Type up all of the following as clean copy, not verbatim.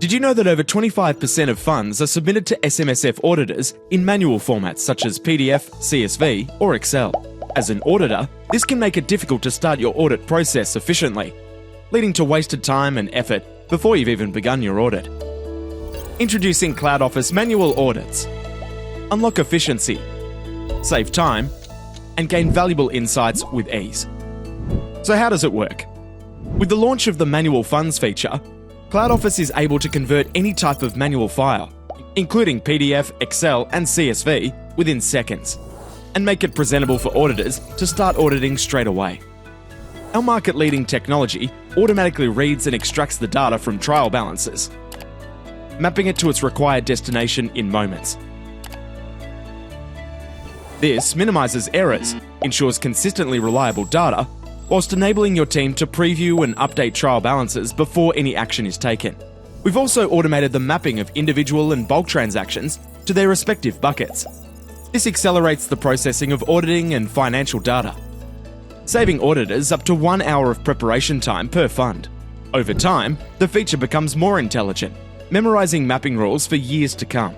Did you know that over 25% of funds are submitted to SMSF auditors in manual formats such as PDF, CSV, or Excel? As an auditor, this can make it difficult to start your audit process efficiently, leading to wasted time and effort before you've even begun your audit. Introducing Cloud Office Manual Audits. Unlock efficiency, save time, and gain valuable insights with ease. So how does it work? With the launch of the Manual Funds feature, Cloud Office is able to convert any type of manual file, including PDF, Excel, and CSV, within seconds, and make it presentable for auditors to start auditing straight away. Our market-leading technology automatically reads and extracts the data from trial balances, mapping it to its required destination in moments. This minimises errors, ensures consistently reliable data, whilst enabling your team to preview and update trial balances before any action is taken. We've also automated the mapping of individual and bulk transactions to their respective buckets. This accelerates the processing of auditing and financial data, saving auditors up to 1 hour of preparation time per fund. Over time, the feature becomes more intelligent, memorising mapping rules for years to come,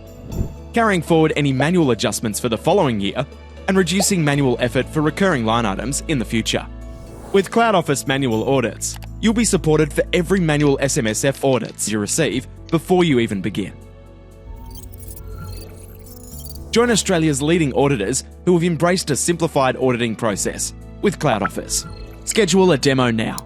carrying forward any manual adjustments for the following year, and reducing manual effort for recurring line items in the future. With Cloud Office Manual Audits, you'll be supported for every manual SMSF audits you receive before you even begin. Join Australia's leading auditors who have embraced a simplified auditing process with Cloud Office. Schedule a demo now.